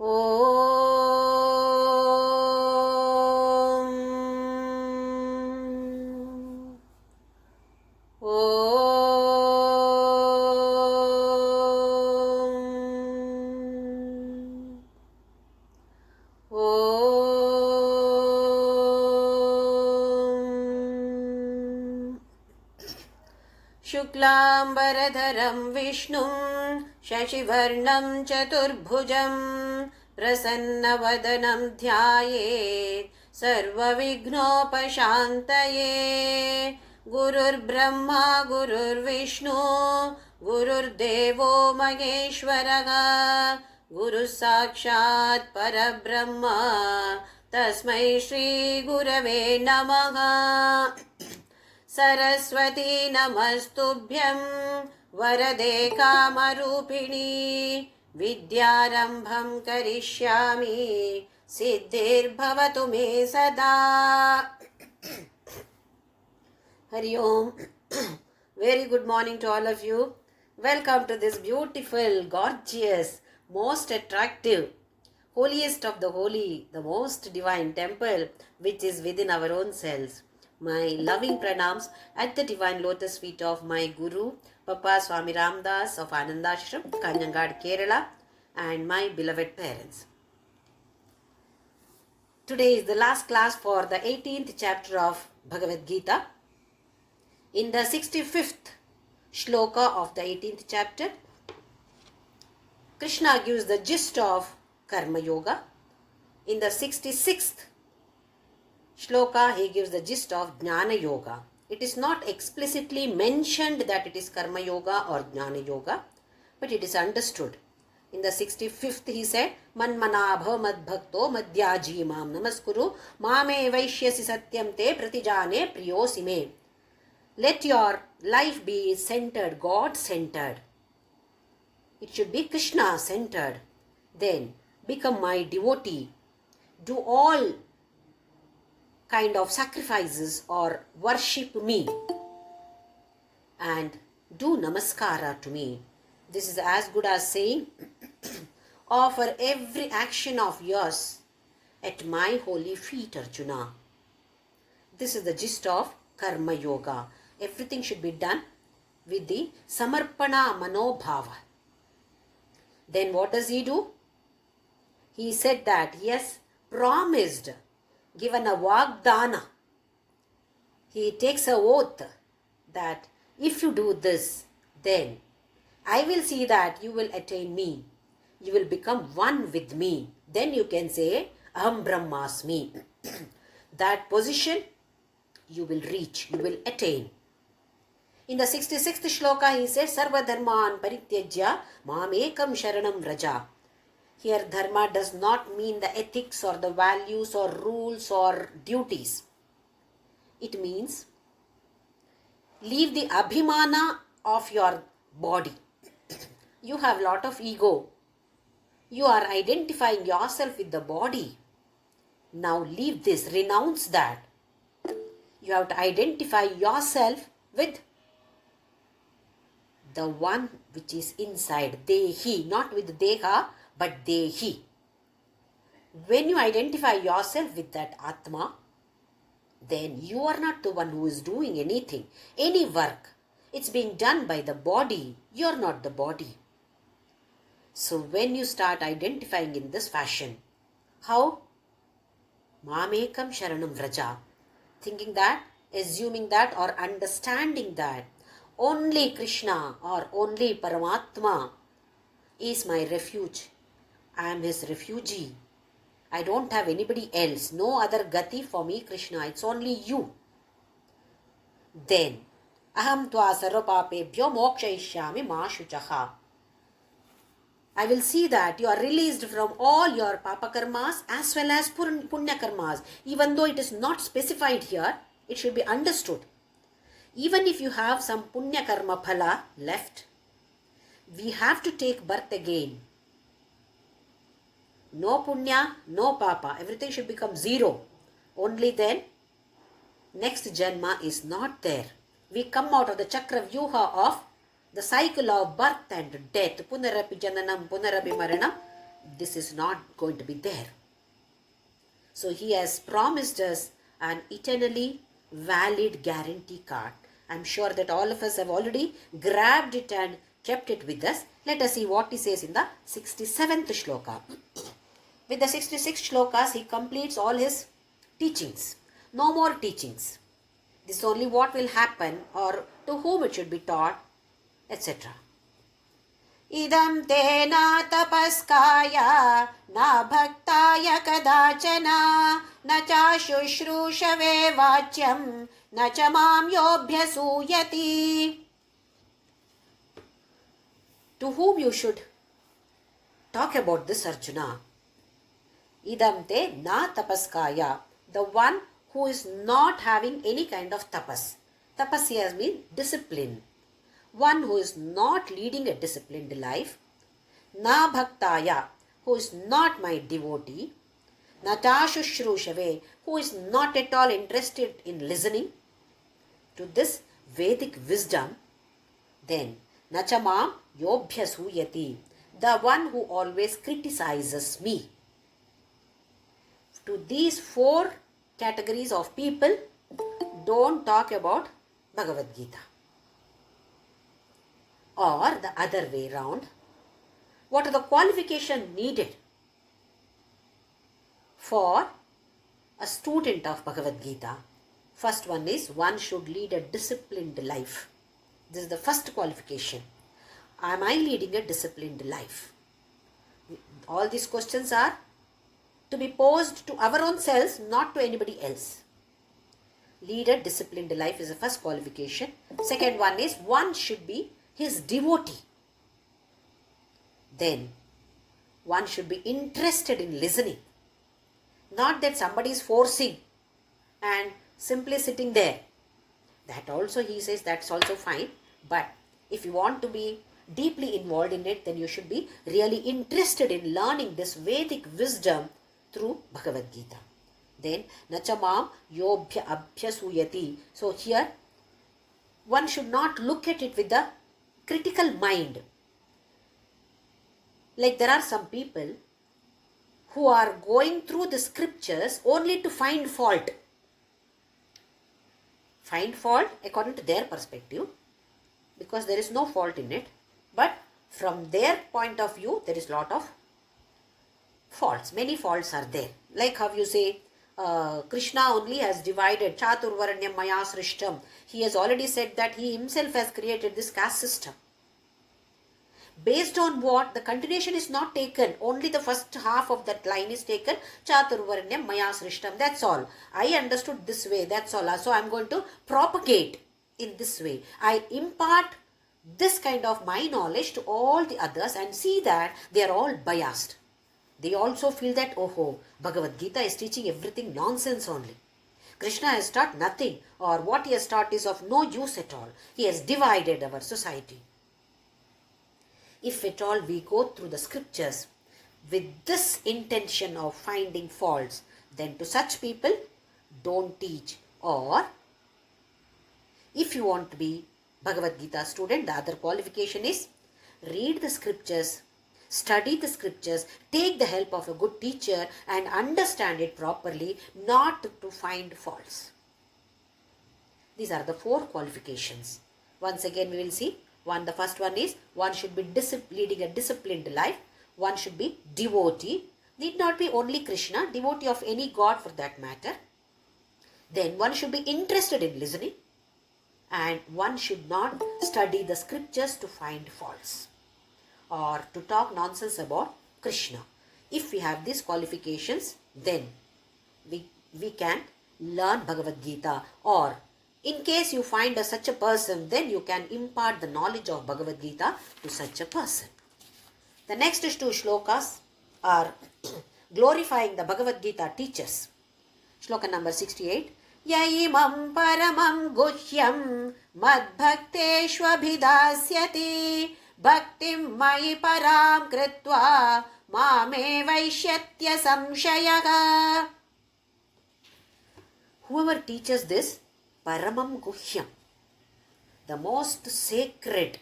ॐ शुक्लाम्बरधरं विष्णुं शशिवर्णं चतुर्भुजं प्रसन्नवदनं ध्यायेत् सर्वविघ्नोपशान्तये। गुरुर्ब्रह्मा गुरुर्विष्णु गुरुर्देवो महेश्वरः गुरुः साक्षात् परब्रह्म तस्मै श्रीगुरवे नमः। सरस्वती नमस्तुभ्यं वरदे कामरूपिणी विद्यारम्भं करिष्यामि सिद्धिर्भवतु मे सदा। Hari Om. Very good morning to all of you. Welcome to this beautiful, gorgeous, most attractive, holiest of the holy, the most divine temple which is within our own selves. My loving pranams at the divine lotus feet of my Guru, Papa Swami Ramdas of Anandashram, Kanjangad, Kerala, and my beloved parents. Today is the last class for the 18th chapter of Bhagavad Gita. In the 65th shloka of the 18th chapter, Krishna gives the gist of Karma Yoga. In the 66th shloka, he gives the gist of Jnana Yoga. It is not explicitly mentioned that it is Karma Yoga or Jnana Yoga, but it is understood. In the 65th, he said, Manmanabha madbhakto madhyaji mam namaskuru mame vaishyasi satyam te pratijane priyosi me. Let your life be centered, God-centered. It should be Krishna-centered. Then become my devotee. Do all kind of sacrifices or worship me. And do namaskara to me. This is as good as saying, offer every action of yours at my holy feet, Arjuna. This is the gist of Karma Yoga. Everything should be done with the Samarpana Manobhava. Then what does he do? He said that he has promised, given a Vagdana. He takes a oath that if you do this, then I will see that you will attain me. You will become one with me. Then you can say, Aham Brahmasmi. That position you will reach, you will attain. In the 66th shloka, he says, Sarva dharman parityajya mamekam sharanam vraja. Here, dharma does not mean the ethics or the values or rules or duties. It means leave the abhimana of your body. You have a lot of ego. You are identifying yourself with the body. Now leave this, renounce that. You have to identify yourself with the one which is inside, Dehi, not with Deha, but Dehi. When you identify yourself with that Atma, then you are not the one who is doing anything, any work. It's being done by the body. You are not the body. So when you start identifying in this fashion, how? Mamekam sharanam vraja. Thinking that, assuming that, or understanding that only Krishna or only Paramatma is my refuge. I am his refugee. I don't have anybody else. No other gati for me, Krishna. It's only you. Then, aham tva sarvapapebhyo mokshayishyami ma shuchaha. I will see that you are released from all your papa karmas as well as punya karmas. Even though it is not specified here, it should be understood. Even if you have some punya karma phala left, we have to take birth again. No punya, no papa. Everything should become zero. Only then, next janma is not there. We come out of the chakra vyuha of the cycle of birth and death. Punarapi jananam, punarapi maranam. this is not going to be there. So he has promised us an eternally valid guarantee card. I'm sure that all of us have already grabbed it and kept it with us. Let us see what he says in the 67th shloka. With the 66 shlokas, he completes all his teachings. No more teachings. This is only what will happen or to whom it should be taught, etc. Idam te na tapaskaya na bhaktaya kadachana na cha shushrushave vachyam na cha mam yobhyasuyati. To whom you should talk about this, Arjuna? Idam te na tapaskaya, the one who is not having any kind of tapas. Tapas here means discipline. One who is not leading a disciplined life. Na bhaktaya, who is not my devotee. Na tashushrushave, who is not at all interested in listening to this Vedic wisdom. Then nachamam yobhyasuyati, the one who always criticizes me. To these four categories of people, don't talk about Bhagavad Gita. Or the other way round, what are the qualifications needed for a student of Bhagavad Gita? First one is, one should lead a disciplined life. This is the first qualification. Am I leading a disciplined life? All these questions are to be posed to our own selves, not to anybody else. Lead a disciplined life is the first qualification. Second one is, one should be his devotee. Then one should be interested in listening. Not that somebody is forcing and simply sitting there. That also, he says, that's also fine. But if you want to be deeply involved in it, then you should be really interested in learning this Vedic wisdom through Bhagavad Gita. Then nachamam yobhya abhyasuyati. So here one should not look at it with the critical mind. Like there are some people who are going through the scriptures only to find fault. Find fault according to their perspective, because there is no fault in it. But from their point of view, there is a lot of faults. Many faults are there. Like how you say, Krishna only has divided Chaturvaranyam Maya Srishtam. He has already said that he himself has created this caste system. Based on what? The continuation is not taken. Only the first half of that line is taken. Chaturvaranyam Maya Srishtam. That's all. I understood this way. That's all. So I am going to propagate in this way. I impart this kind of my knowledge to all the others and see that they are all biased. They also feel that, oh, Bhagavad Gita is teaching everything nonsense only. Krishna has taught nothing, or what he has taught is of no use at all. He has divided our society. If at all we go through the scriptures with this intention of finding faults, then to such people, don't teach. Or if you want to be Bhagavad Gita student, the other qualification is read the scriptures, study the scriptures, take the help of a good teacher and understand it properly, not to find faults. These are the four qualifications. Once again we will see. The first one is, one should be leading a disciplined life. One should be devotee. Need not be only Krishna, devotee of any god for that matter. Then one should be interested in listening. And one should not study the scriptures to find faults or to talk nonsense about Krishna. If we have these qualifications, then we can learn Bhagavad Gita. Or in case you find such a person, then you can impart the knowledge of Bhagavad Gita to such a person. The next two shlokas are glorifying the Bhagavad Gita teachers. Shloka number 68. Yaimam paramam guhyam madbhakteshvabhidasyati bhaktim mai param kritva mame vaishyatya samshayaha. Whoever teaches this paramam guhyam, the most sacred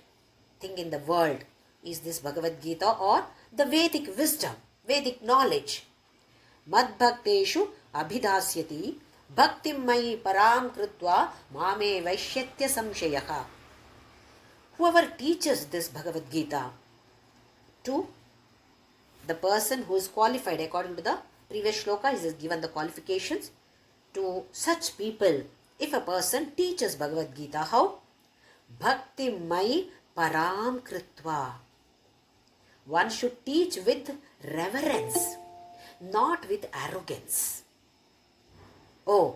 thing in the world is this Bhagavad Gita or the Vedic wisdom. Vedic knowledge. Madbhakteshu abhidasyati bhaktim mayi param krutva mame vaishyatya samshayaha. Whoever teaches this Bhagavad Gita to the person who is qualified according to the previous shloka, he has given the qualifications. To such people, if a person teaches Bhagavad Gita, how? Bhakti mai param kritva. One should teach with reverence, not with arrogance. Oh,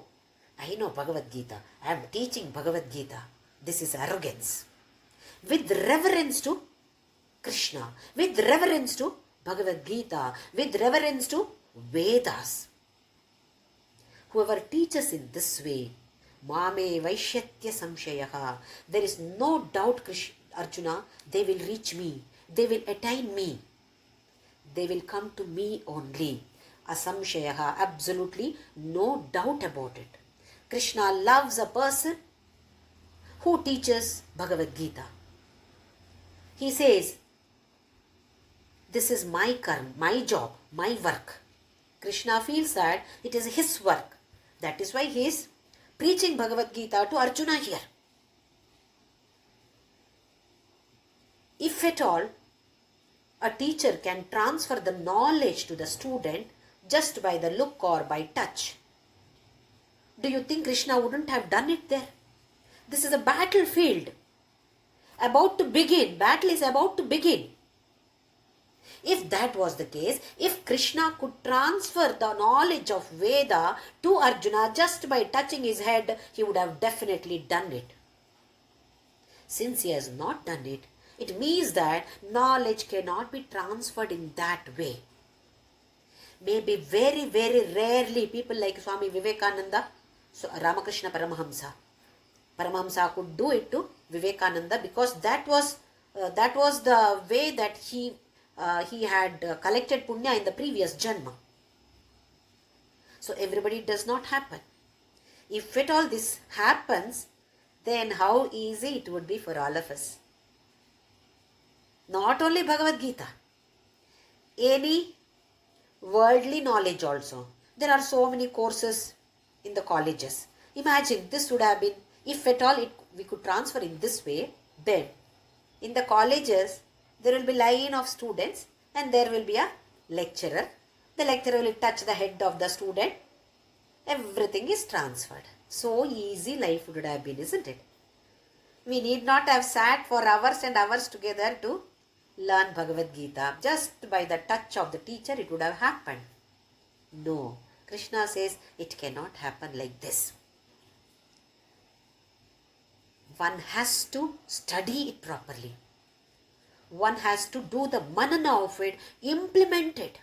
I know Bhagavad Gita. I am teaching Bhagavad Gita. This is arrogance. With reverence to Krishna, with reverence to Bhagavad Gita, with reverence to Vedas. Whoever teaches in this way, Mame Vaishyatya Samshayaha, there is no doubt, Arjuna, they will reach me, they will attain me, they will come to me only. Asamshayaha, absolutely no doubt about it. Krishna loves a person who teaches Bhagavad Gita. He says, this is my karma, my job, my work. Krishna feels that it is his work. That is why he is preaching Bhagavad Gita to Arjuna here. If at all a teacher can transfer the knowledge to the student just by the look or by touch, do you think Krishna wouldn't have done it there? This is a battlefield. About to begin. Battle is about to begin. If that was the case, if Krishna could transfer the knowledge of Veda to Arjuna just by touching his head, he would have definitely done it. Since he has not done it, it means that knowledge cannot be transferred in that way. Maybe very, very rarely people like Swami Vivekananda, so Ramakrishna Paramahamsa could do it to Vivekananda, because that was the way that he had collected punya in the previous janma. So everybody does not happen. If at all this happens, then how easy it would be for all of us. Not only Bhagavad Gita, any worldly knowledge also. There are so many courses in the colleges. Imagine this would have been, if at all we could transfer in this way, then in the colleges there will be line of students and there will be a lecturer. The lecturer will touch the head of the student. Everything is transferred. So easy life would have been, isn't it? We need not have sat for hours and hours together to learn Bhagavad Gita. Just by the touch of the teacher it would have happened. No. Krishna says it cannot happen like this. One has to study it properly. One has to do the manana of it, implement it,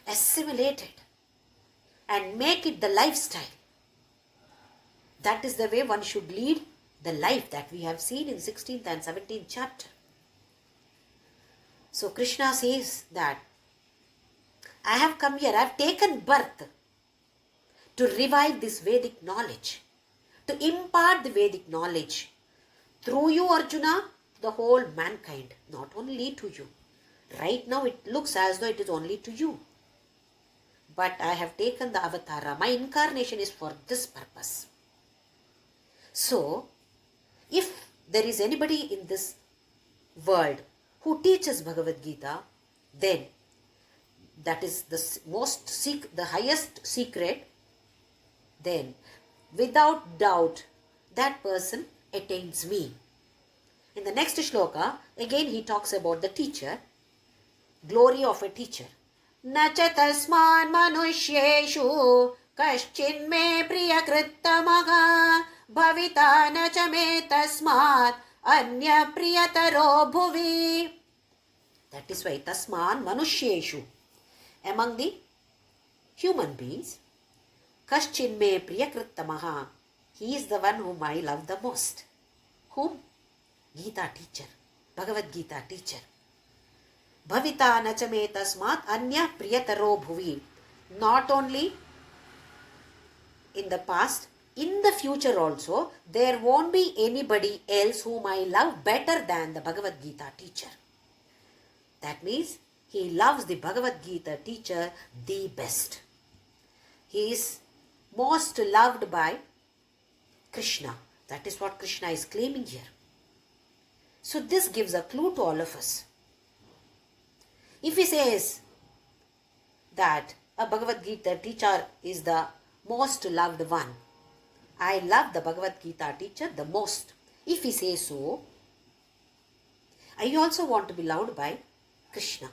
assimilate it, and make it the lifestyle. That is the way one should lead the life that we have seen in 16th and 17th chapter. So Krishna says that I have come here, I have taken birth to revive this Vedic knowledge, to impart the Vedic knowledge through you, Arjuna, the whole mankind, not only to you. Right now it looks as though it is only to you. But I have taken the avatara. My incarnation is for this purpose. So, if there is anybody in this world who teaches Bhagavad Gita, then that is the highest secret, then without doubt that person attains me. In the next shloka, again he talks about the teacher, glory of a teacher. Nacha tasman manushyeshu kaschin me priyakrittamaha bhavita nacha me tasmat anya priyataro bhuvi. That is why tasman manushyeshu, among the human beings, kaschin me priyakrittamaha, he is the one whom I love the most. Whom? Gita teacher, Bhagavad Gita teacher. Bhavita nachame tasmat anya priyataro bhuvi. Not only in the past, in the future also, there won't be anybody else whom I love better than the Bhagavad Gita teacher. That means he loves the Bhagavad Gita teacher the best. He is most loved by Krishna. That is what Krishna is claiming here. So this gives a clue to all of us. If he says that a Bhagavad Gita teacher is the most loved one, I love the Bhagavad Gita teacher the most. If he says so, I also want to be loved by Krishna.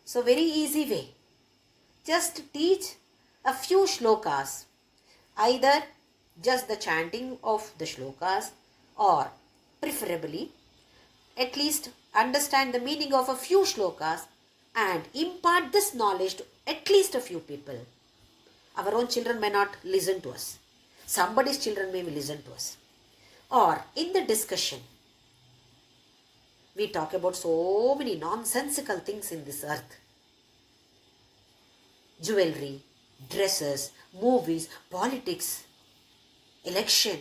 So very easy way. Just teach a few shlokas, either just the chanting of the shlokas, or preferably at least understand the meaning of a few shlokas and impart this knowledge to at least a few people. Our own children may not listen to us. Somebody's children may listen to us. Or in the discussion, we talk about so many nonsensical things in this earth. Jewelry, dresses, movies, politics, election.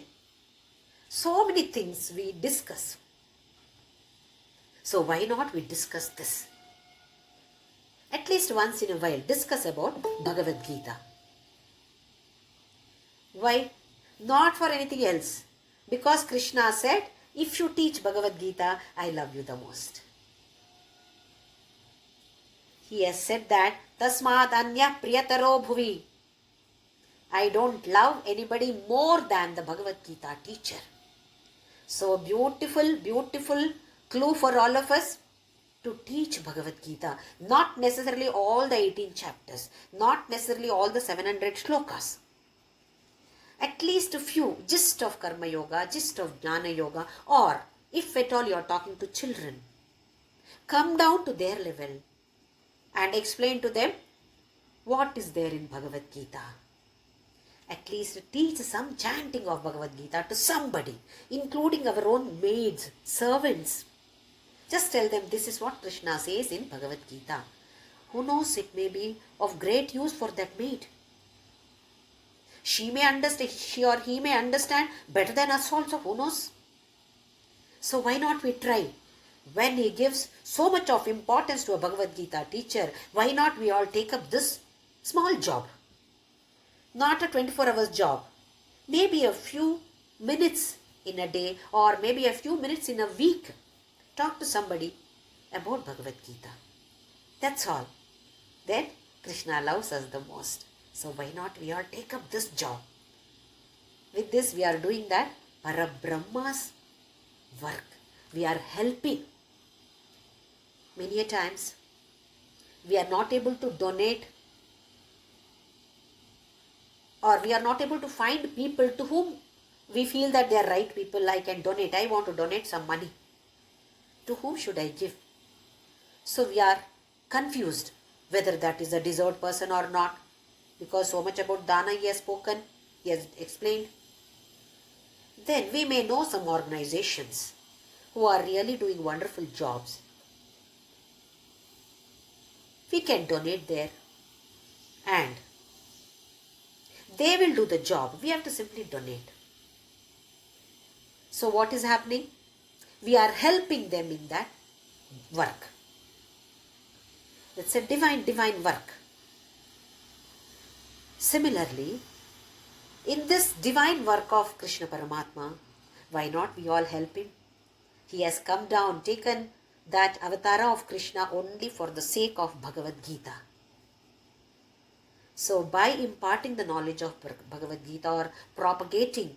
So many things we discuss. So why not we discuss this? At least once in a while, discuss about Bhagavad Gita. Why? Not for anything else. Because Krishna said, if you teach Bhagavad Gita, I love you the most. He has said that, Tasmat anya priyataro bhuvi. I don't love anybody more than the Bhagavad Gita teacher. So beautiful, beautiful clue for all of us to teach Bhagavad Gita. Not necessarily all the 18 chapters. Not necessarily all the 700 shlokas. At least a few, gist of Karma Yoga, gist of Jnana Yoga, or if at all you are talking to children, come down to their level and explain to them what is there in Bhagavad Gita. At least teach some chanting of Bhagavad Gita to somebody, including our own maids, servants. Just tell them this is what Krishna says in Bhagavad Gita. Who knows, it may be of great use for that maid. She or he may understand better than us also, who knows? So why not we try? When he gives so much of importance to a Bhagavad Gita teacher, why not we all take up this small job? Not a 24 hours job. Maybe a few minutes in a day, or maybe a few minutes in a week. Talk to somebody about Bhagavad Gita. That's all. Then Krishna loves us the most. So why not we all take up this job? With this we are doing that Parabrahma's work. We are helping. Many a times we are not able to donate, or we are not able to find people to whom we feel that they are right people. I can donate. I want to donate some money. To whom should I give? So we are confused whether that is a deserved person or not. Because so much about Dana he has spoken, he has explained. Then we may know some organizations who are really doing wonderful jobs. We can donate there and they will do the job. We have to simply donate. So what is happening? We are helping them in that work. It's a divine work. Similarly, in this divine work of Krishna Paramatma, why not we all help him? He has come down, taken that avatara of Krishna only for the sake of Bhagavad Gita. So by imparting the knowledge of Bhagavad Gita or propagating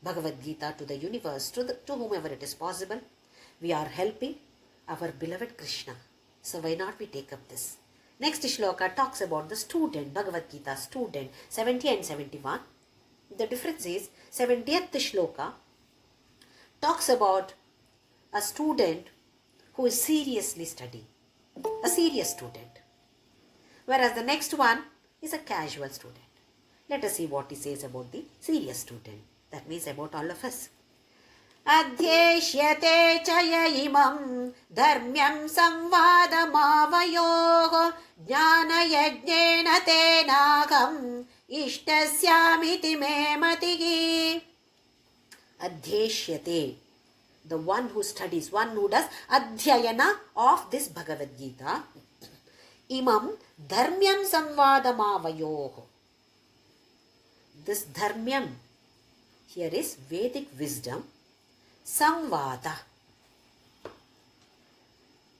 Bhagavad Gita to the universe, to whomever it is possible, we are helping our beloved Krishna. So why not we take up this? Next shloka talks about the student, Bhagavad Gita student, 70 and 71. The difference is 70th shloka talks about a student who is seriously studying, a serious student. Whereas the next one is a casual student. Let us see what he says about the serious student. That means about all of us. Adhyeshyate chaya imam dharmyam samvadamavayoh jnana yajnena tenagam ishtasyamiti me matihi. Adhyeshyate. the one who studies, one who does adhyayana of this Bhagavad Gita, imam dharmyam samvadamavayoho. This dharmyam here is Vedic wisdom, samvada.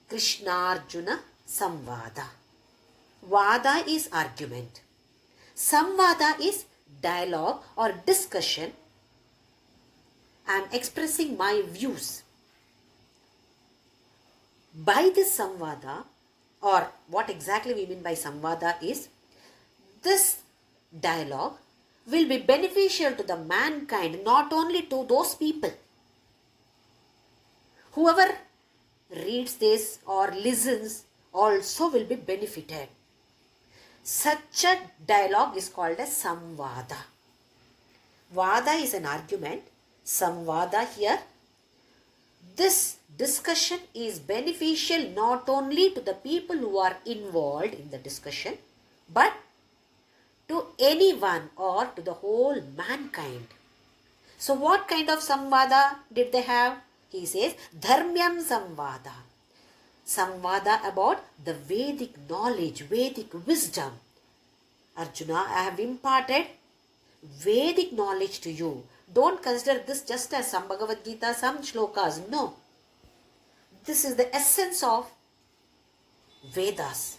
Krishna-Arjuna samvada. Vada is argument. Samvada is dialogue or discussion. I am expressing my views. By this samvada, or what exactly we mean by samvada is, this dialogue will be beneficial to the mankind, not only to those people. Whoever reads this or listens also will be benefited. Such a dialogue is called as samvada. Vada is an argument. Samvada here. This discussion is beneficial not only to the people who are involved in the discussion, but to anyone or to the whole mankind. So what kind of samvada did they have? He says, dharmyam samvada. Samvada about the Vedic knowledge, Vedic wisdom. Arjuna, I have imparted Vedic knowledge to you. Don't consider this just as some Bhagavad Gita, some shlokas. No. This is the essence of Vedas.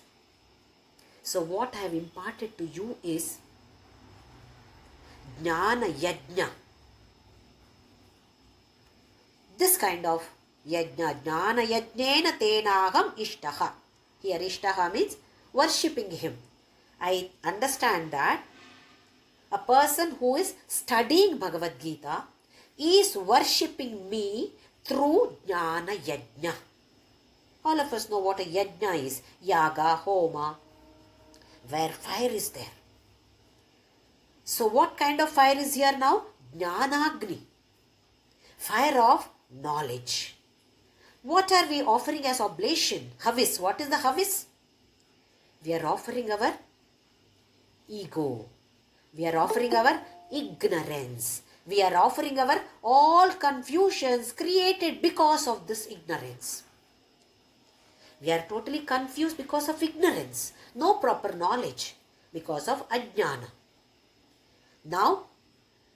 So what I have imparted to you is Jnana Yajna. This kind of Yajna, Jnana Yajnena Tenaham Ishtaha. Here Ishtaha means worshipping him. I understand that a person who is studying Bhagavad Gita is worshipping me through Jnana Yajna. All of us know what a Yajna is. Yaga, Homa, where fire is there. So what kind of fire is here now? Jnanagni. Fire of knowledge. What are we offering as oblation? Havis. What is the Havis? We are offering our ego. We are offering our ignorance. We are offering our all confusions created because of this ignorance. We are totally confused because of ignorance. No proper knowledge because of ajnana. Now,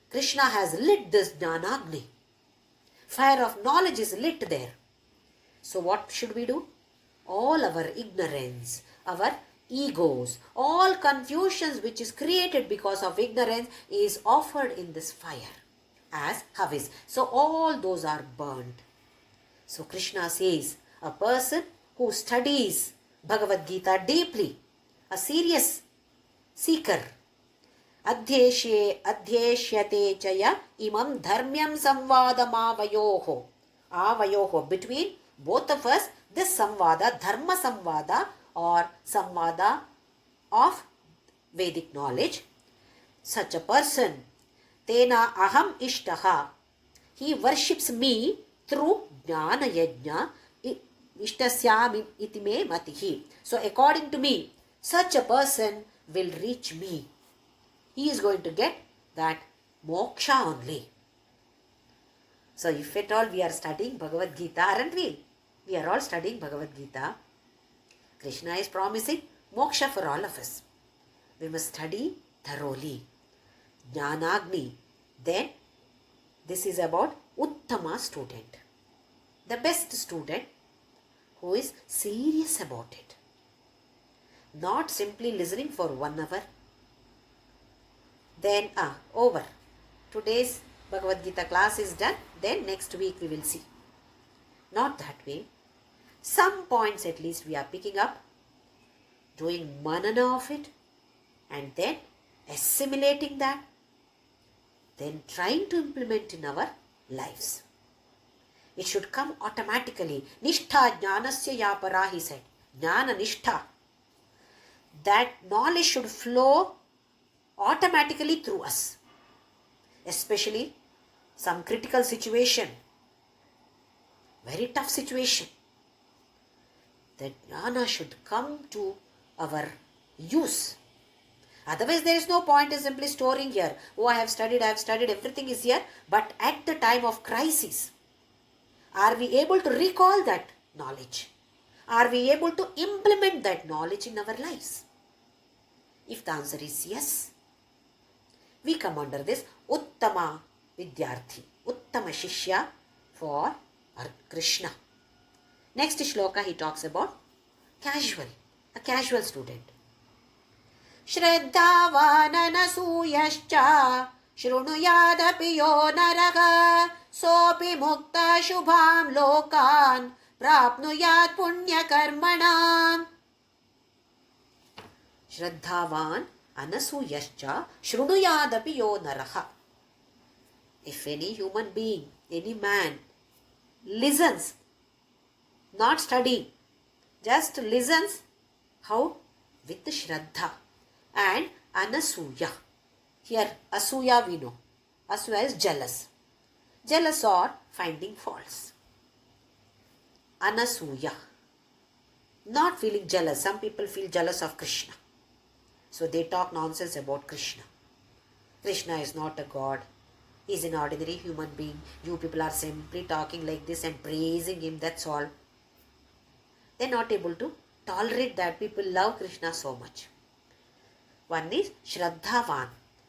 Krishna has lit this jnanagni. Fire of knowledge is lit there. So what should we do? All our ignorance, our egos, all confusions which is created because of ignorance is offered in this fire as havis. So all those are burned. So Krishna says, a person who studies Bhagavad Gita deeply, a serious seeker, adhyeshyate chaya imam dharmyam samvadamavayoho. Avayoho, between both of us, this samvada, dharma samvada or samvada of Vedic knowledge. Such a person, tena aham ishtaha, he worships me through jnana yajna, ishtasyam iti me matihi. So according to me, such a person will reach me. He is going to get that moksha only. So if at all we are studying Bhagavad Gita, aren't we? We are all studying Bhagavad Gita. Krishna is promising moksha for all of us. We must study thoroughly. Jnanagni. Then this is about Uttama student. The best student who is serious about it. Not simply listening for 1 hour. Then over. Today's Bhagavad Gita class is done. Then next week we will see. Not that way. Some points at least we are picking up, doing manana of it, and then assimilating that, then trying to implement in our lives. It should come automatically. Nishtha jnanasya yapara, he said. Jnana nishtha. That knowledge should flow automatically through us. Especially some critical situation. Very tough situation. That jnana should come to our use. Otherwise there is no point in simply storing here. Oh, I have studied, everything is here. But at the time of crisis, Are we able to recall that knowledge? Are we able to implement that knowledge in our lives? If the answer is yes, we come under this Uttama Vidyarthi, Uttama Shishya for Krishna. Next shloka he talks about casual, a casual student. Shraddhavananasuyascha Shrunuyadapi yo naraha Sopi mukta shubham lokan Prapnuyat punya karmanam. Shraddhavan anasuyascha Shrunuyadapi yo naraha. If any human being, any man listens, not studying, just listens, how? With Shraddha and Anasuya. Here Asuya we know. Asuya is jealous. Jealous or finding faults. Anasuya. Not feeling jealous. Some people feel jealous of Krishna. So they talk nonsense about Krishna. Krishna is not a god. He is an ordinary human being. You people are simply talking like this and praising him. That's all. They are not able to tolerate that people love Krishna so much. One is Shraddhavan,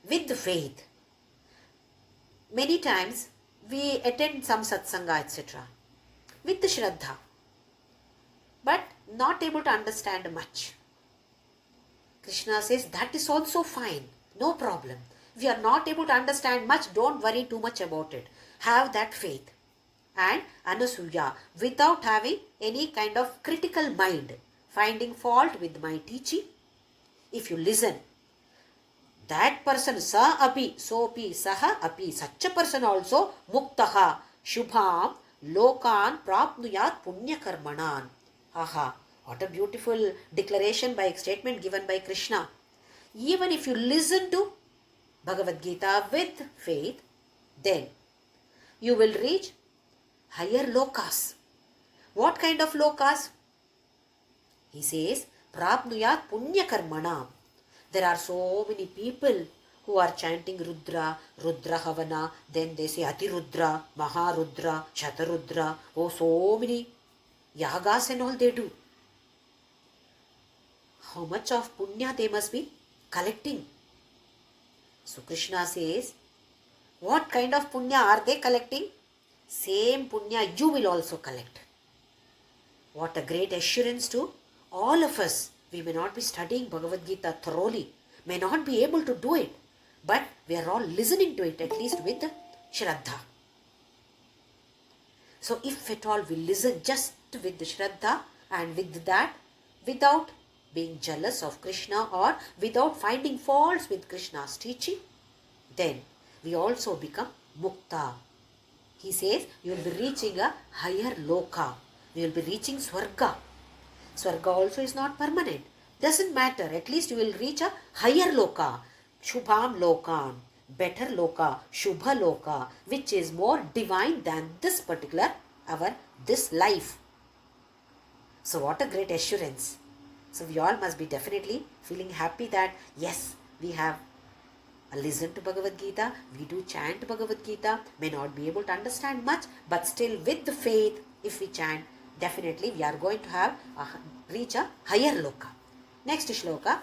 with faith. Many times we attend some satsanga, etc. with Shraddha, but not able to understand much. Krishna says that is also fine, no problem. We are not able to understand much, don't worry too much about it. Have that faith. And Anasuya, without having any kind of critical mind, finding fault with my teaching. If you listen, that person sa api, sopi, saha api, such a person also muktaha, shubham, lokan, prapnuyat, punya karmanan. Aha, what a beautiful declaration by statement given by Krishna. Even if you listen to Bhagavad Gita with faith, then you will reach higher lokas. What kind of lokas? He says, prapnuyat punya karmana. There are so many people who are chanting Rudra, Rudra Havana, then they say Ati Rudra, Maharudra, Shatarudra. Oh, so many yagas and all they do. How much of punya they must be collecting? So Krishna says, what kind of punya are they collecting? Same punya you will also collect. What a great assurance to all of us. We may not be studying Bhagavad Gita thoroughly, may not be able to do it, but we are all listening to it, at least with Shraddha. So if at all we listen just with the Shraddha and with that, without being jealous of Krishna or without finding faults with Krishna's teaching, then we also become mukta. He says you will be reaching a higher loka. You will be reaching Swarga. Swarga also is not permanent. Doesn't matter. At least you will reach a higher loka. Shubham lokan. Better loka. Shubha loka. Which is more divine than this particular, this life. So what a great assurance. So we all must be definitely feeling happy that yes, we have listened to Bhagavad Gita. We do chant Bhagavad Gita. May not be able to understand much, but still with the faith, if we chant, definitely we are going to have reach a higher loka. Next shloka,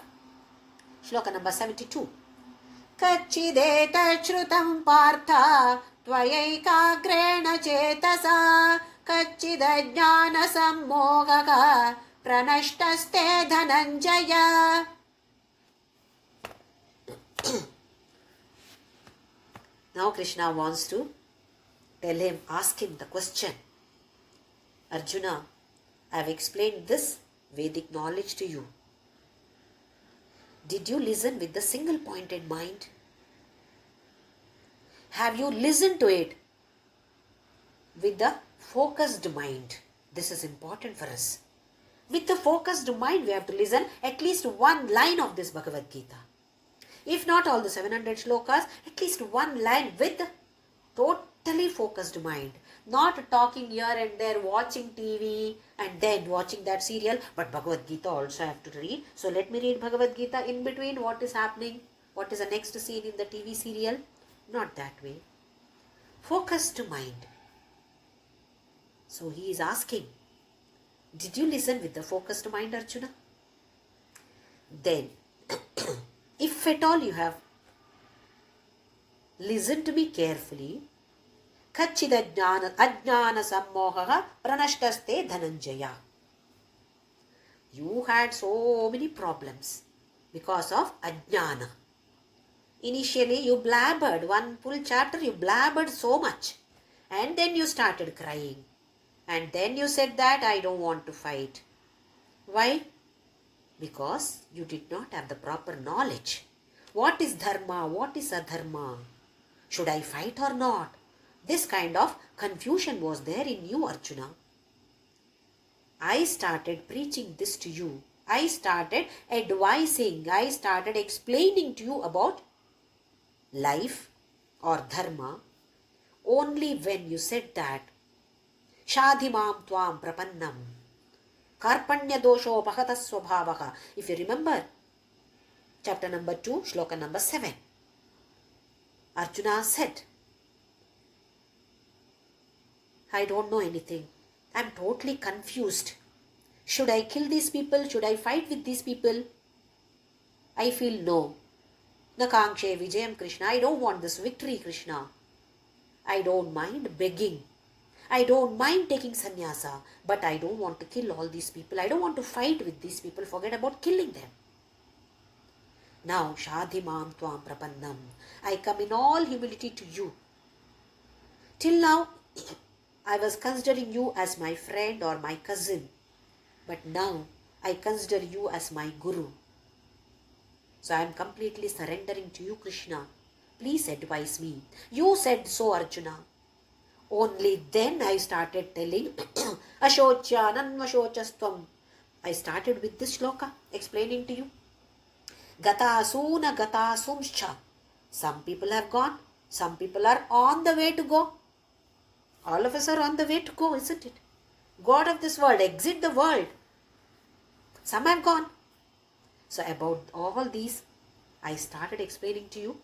shloka number 72. Kachideta shrutam partha tvayaicagrena chetasa kachidajnana sammogaka pranashtaste dhananjaya. Now Krishna wants to tell him, ask him the question. Arjuna, I have explained this Vedic knowledge to you. Did you listen with the single pointed mind? Have you listened to it with the focused mind? This is important for us. With the focused mind, we have to listen at least one line of this Bhagavad Gita. If not all the 700 shlokas, at least one line with totally focused mind. Not talking here and there, watching TV and then watching that serial. But Bhagavad Gita also I have to read. So let me read Bhagavad Gita in between what is happening. What is the next scene in the TV serial? Not that way. Focused mind. So he is asking, did you listen with the focused mind, Arjuna? Then, if at all you have listened to me carefully, Kachida ajnana sammohaha pranashtaste dhananjaya. You had so many problems because of ajnana. Initially you blabbered, one full chapter you blabbered so much. And then you started crying. And then you said that I don't want to fight. Why? Because you did not have the proper knowledge. What is dharma? What is adharma? Should I fight or not? This kind of confusion was there in you, Arjuna. I started preaching this to you. I started advising. I started explaining to you about life or dharma only when you said that Shadhimam tvam prapannam Karpanya dosho bhagata swabhavaha. If you remember, chapter number 2, shloka number 7. Arjuna said, I don't know anything. I'm totally confused. Should I kill these people? Should I fight with these people? I feel no. Nakankshe Vijayam Krishna. I don't want this victory, Krishna. I don't mind begging. I don't mind taking sannyasa. But I don't want to kill all these people. I don't want to fight with these people. Forget about killing them. Now, Shadhimam Tvam Prapannam. I come in all humility to you. Till now, I was considering you as my friend or my cousin. But now, I consider you as my guru. So I am completely surrendering to you, Krishna. Please advise me. You said so, Arjuna. Only then I started telling Ashocha Nanvashochastvam. I started with this shloka, explaining to you. Gatasuna gatasumscha. Some people have gone. Some people are on the way to go. All of us are on the way to go, isn't it? God of this world, exit the world. Some have gone. So about all these, I started explaining to you,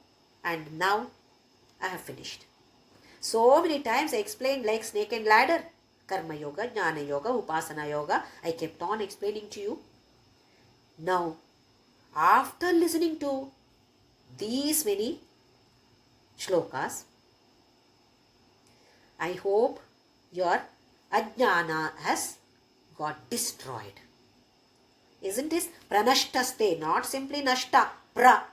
and now I have finished. So many times I explained like snake and ladder. Karma yoga, jnana yoga, upasana yoga. I kept on explaining to you. Now, after listening to these many shlokas, I hope your ajnana has got destroyed. Isn't this pranashtaste, not simply nashta, pra.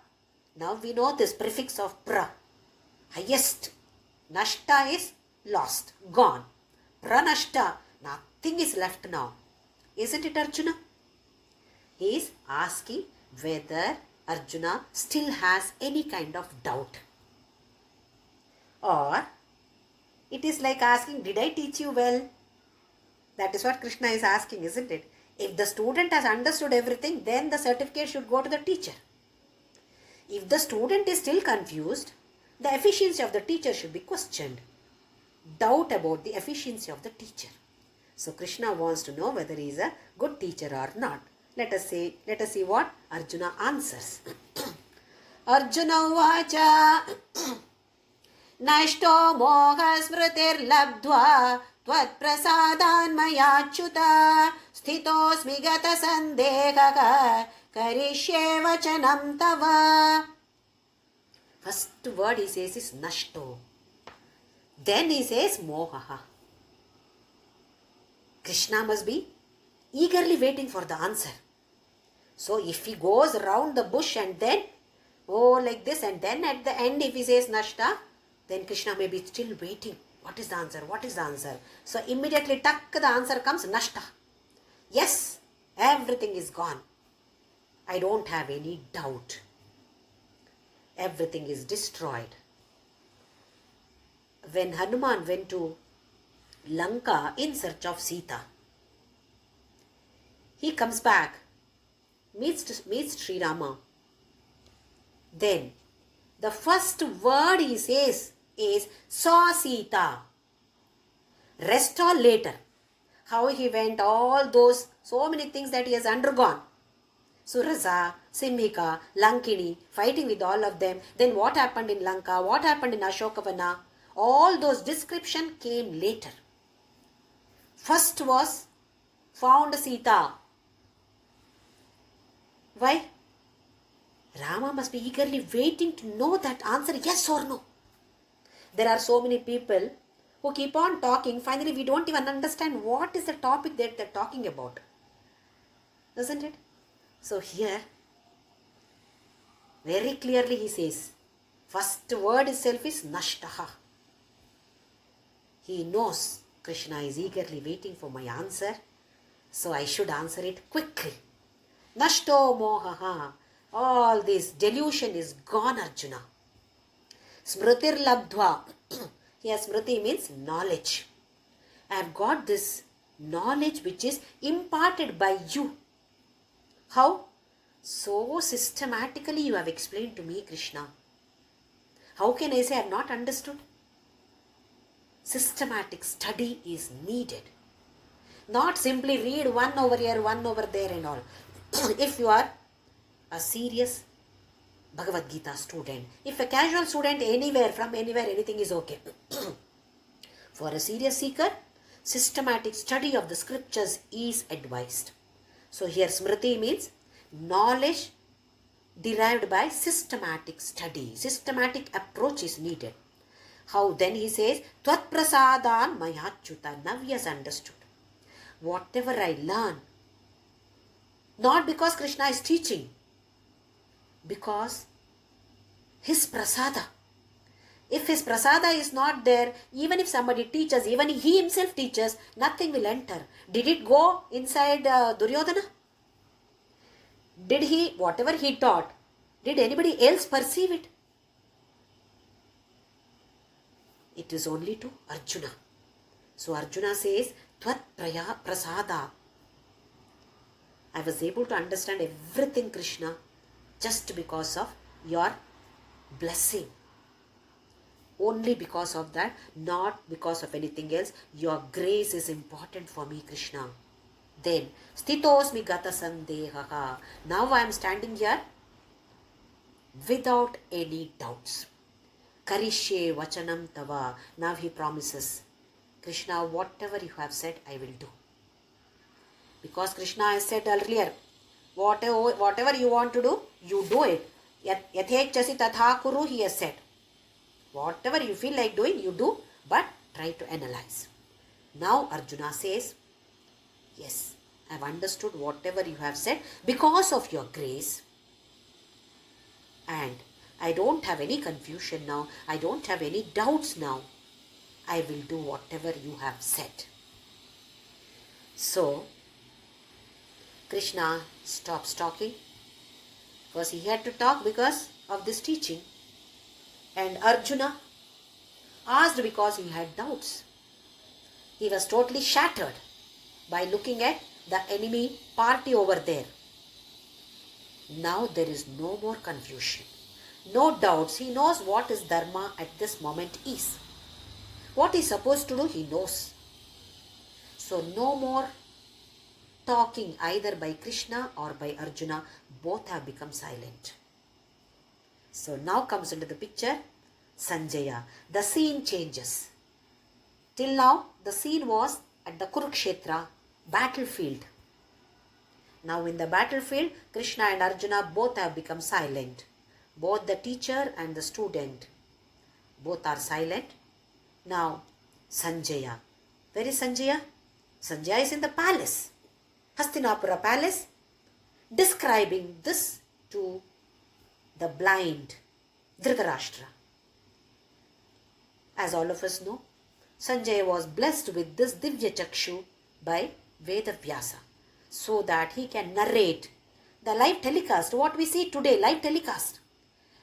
Now we know this prefix of pra. Highest. Nashta is lost, gone. Pranashta, nothing is left now. Isn't it, Arjuna? He is asking whether Arjuna still has any kind of doubt. Or it is like asking, did I teach you well? That is what Krishna is asking, isn't it? If the student has understood everything, then the certificate should go to the teacher. If the student is still confused, the efficiency of the teacher should be questioned. Doubt about the efficiency of the teacher. So Krishna wants to know whether he is a good teacher or not. Let us see what Arjuna answers. Arjuna vacha Nashto moha smritir labdva Tvat prasadan mayachyuta Sthitosmi gata sandekaka Karishye vachanam tava. First word he says is nashto. Then he says mohaha. Krishna must be eagerly waiting for the answer. So if he goes around the bush and then, like this, and then at the end if he says nashta, then Krishna may be still waiting. What is the answer? What is the answer? So immediately, the answer comes, nashta. Yes, everything is gone. I don't have any doubt. Everything is destroyed. When Hanuman went to Lanka in search of Sita, he comes back, meets Sri Rama. Then, the first word he says is, saw Sita. Rest all later. How he went, all those, so many things that he has undergone. Surasa, Simhika, Lankini, fighting with all of them. Then what happened in Lanka, what happened in Ashokavana, all those description came later. First was found Sita. Why? Rama must be eagerly waiting to know that answer, yes or no. There are so many people who keep on talking. Finally, we don't even understand what is the topic that they're talking about. Isn't it? So here, very clearly he says, first word itself is Nashtaha. He knows Krishna is eagerly waiting for my answer, so I should answer it quickly. Nashto mohaha. All this delusion is gone, Arjuna. Smritir labdhva. Here smriti means knowledge. I have got this knowledge which is imparted by you. How? So systematically you have explained to me, Krishna. How can I say I have not understood? Systematic study is needed. Not simply read one over here, one over there and all. If you are a serious Bhagavad Gita student, if a casual student anywhere, from anywhere, anything is okay. For a serious seeker, systematic study of the scriptures is advised. So here smriti means knowledge derived by systematic study. Systematic approach is needed. How then he says, Tvat prasadan mayachyuta. Now he has understood. Whatever I learn, not because Krishna is teaching, because his prasada. If his prasada is not there, even if somebody teaches, even he himself teaches, nothing will enter. Did it go inside Duryodhana? Did he, whatever he taught, did anybody else perceive it? It is only to Arjuna. So Arjuna says, Tvat prasada. I was able to understand everything, Krishna, just because of your blessing. Only because of that, not because of anything else. Your grace is important for me, Krishna. Then, Stitosmi gata sandehaha. Now I am standing here without any doubts. Karishye vachanam tava. Now he promises, Krishna, whatever you have said, I will do. Because Krishna has said earlier, whatever you want to do, you do it. Yathechasi tatha kuru, he has said. Whatever you feel like doing, you do, but try to analyze. Now Arjuna says, yes, I have understood whatever you have said because of your grace. And I don't have any confusion now. I don't have any doubts now. I will do whatever you have said. So, Krishna stops talking. Because he had to talk because of this teaching. And Arjuna asked because he had doubts. He was totally shattered by looking at the enemy party over there. Now there is no more confusion. No doubts. He knows what his dharma at this moment is. What he is supposed to do, he knows. So no more talking either by Krishna or by Arjuna. Both have become silent. So now comes into the picture Sanjaya. The scene changes. Till now the scene was at the Kurukshetra battlefield. Now in the battlefield, Krishna and Arjuna both have become silent. Both the teacher and the student, both are silent. Now Sanjaya. Where is Sanjaya? Sanjaya is in the palace, Hastinapura palace, describing this to the blind Dhritarashtra. As all of us know, Sanjaya was blessed with this Divya Chakshu by Vedavyasa, so that he can narrate the live telecast, what we see today, live telecast.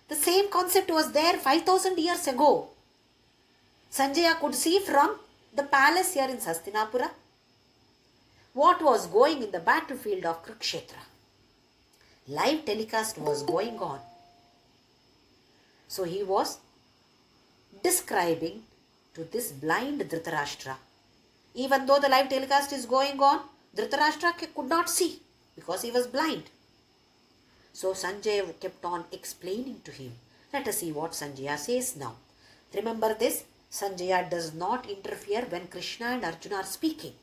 The same concept was there 5,000 years ago. Sanjaya could see from the palace here in Hastinapura what was going in the battlefield of Kurukshetra. Live telecast was going on. So he was describing to this blind Dhritarashtra. Even though the live telecast is going on, Dhritarashtra could not see because he was blind. So Sanjaya kept on explaining to him. Let us see what Sanjaya says now. Remember this, Sanjaya does not interfere when Krishna and Arjuna are speaking.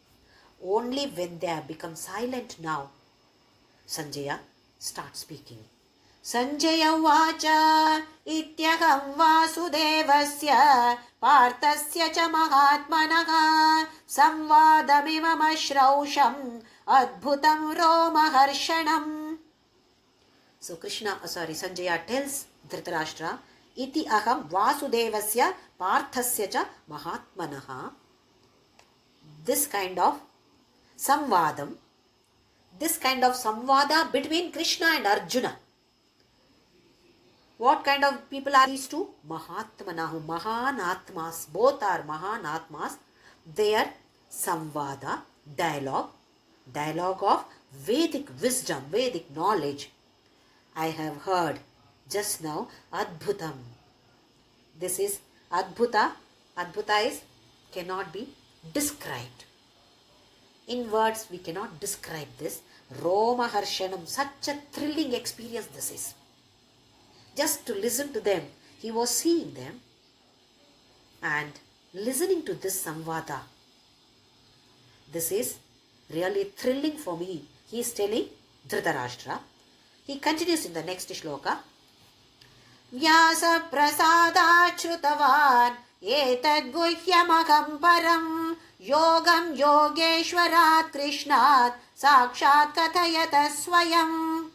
only when they have become silent now. Sanjaya starts speaking. Sanjaya Vacha Ityaham Vasudevasya Parthasya cha Mahatmanaha Samvadamimam Ashrausham Adbhutam Romaharshanam. So Sanjaya tells Dhritarashtra, Iti aham Vasudevasya Parthasya cha Mahatmanaha. This kind of samvada between Krishna and Arjuna. What kind of people are these two? Mahatmanahu, Mahanatmas. Both are Mahanatmas. Their samvada, dialogue of Vedic wisdom, Vedic knowledge. I have heard just now Adbhutam. This is Adbhuta. Adbhuta is cannot be described. In words, we cannot describe this. Roma Harshanam, such a thrilling experience this is. Just to listen to them, he was seeing them and listening to this samvada. This is really thrilling for me. He is telling Dhritarashtra. He continues in the next shloka. Vyasa prasada shrutavan etad guhyamaham param yogam yogeshwarat krishnat sakshat kathayata swayam.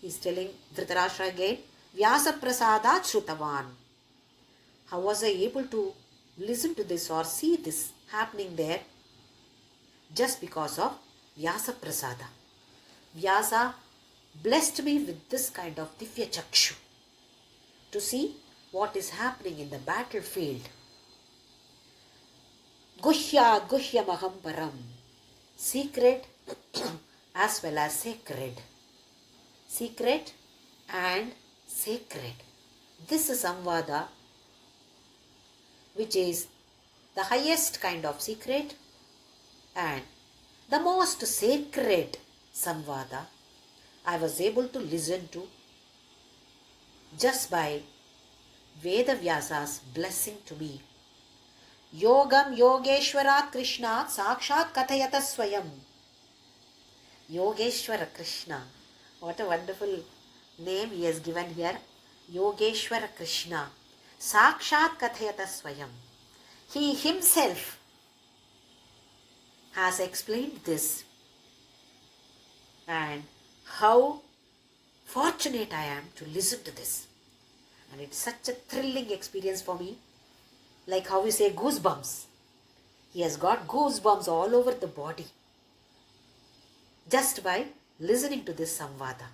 He is telling Dhritarashtra again, Vyasa prasada shrutavan. How was I able to listen to this or see this happening there? Just because of Vyasa prasada. Vyasa blessed me with this kind of Divya Chakshu to see what is happening in the battlefield. Guhya Maham Param. Secret as well as sacred. Secret and sacred. This is samvada which is the highest kind of secret and the most sacred samvada I was able to listen to just by Veda Vyasa's blessing to me. Yogam Yogeshwarat Krishnat Sakshat Kathayata Swayam. Yogeshwara Krishna. What a wonderful name he has given here. Yogeshwara Krishna. Sakshat Kathayata Swayam. He himself has explained this. And how fortunate I am to listen to this. And it's such a thrilling experience for me. Like how we say goosebumps. He has got goosebumps all over the body. Just by listening to this samvada.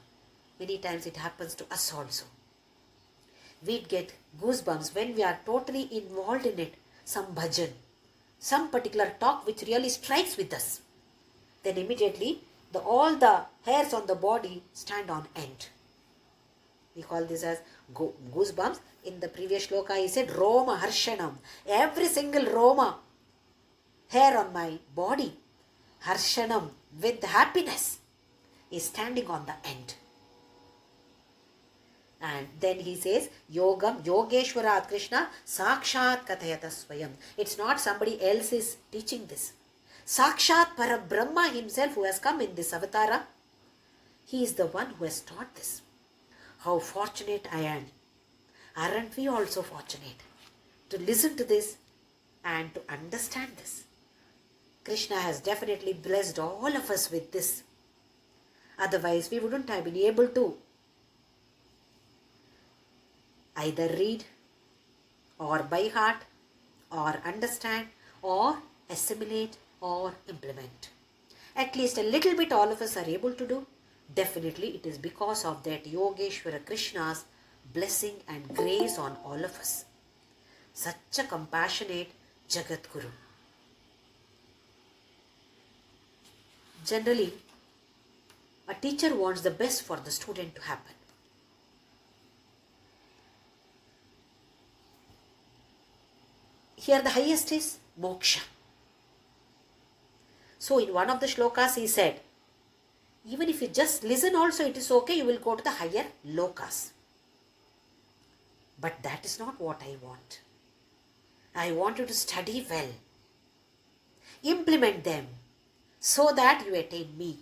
Many times it happens to us also. We get goosebumps when we are totally involved in it. Some bhajan, some particular talk which really strikes with us. Then immediately all the hairs on the body stand on end. We call this as goosebumps. In the previous shloka he said Roma Harshanam. Every single Roma hair on my body, Harshanam, with happiness, is standing on the end. And then he says, Yogam Yogeshwarat Krishna Sakshat Kathayata Swayam. It's not somebody else is teaching this. Sakshat Parabrahma himself who has come in this avatara, he is the one who has taught this. How fortunate I am. Aren't we also fortunate to listen to this and to understand this? Krishna has definitely blessed all of us with this. Otherwise, we wouldn't have been able to either read or by heart or understand or assimilate or implement. At least a little bit all of us are able to do. Definitely it is because of that Yogeshwara Krishna's blessing and grace on all of us. Such a compassionate Jagat Guru. Generally, a teacher wants the best for the student to happen. Here the highest is moksha. So in one of the shlokas he said, even if you just listen also it is okay, you will go to the higher lokas. But that is not what I want. I want you to study well. Implement them so that you attain me.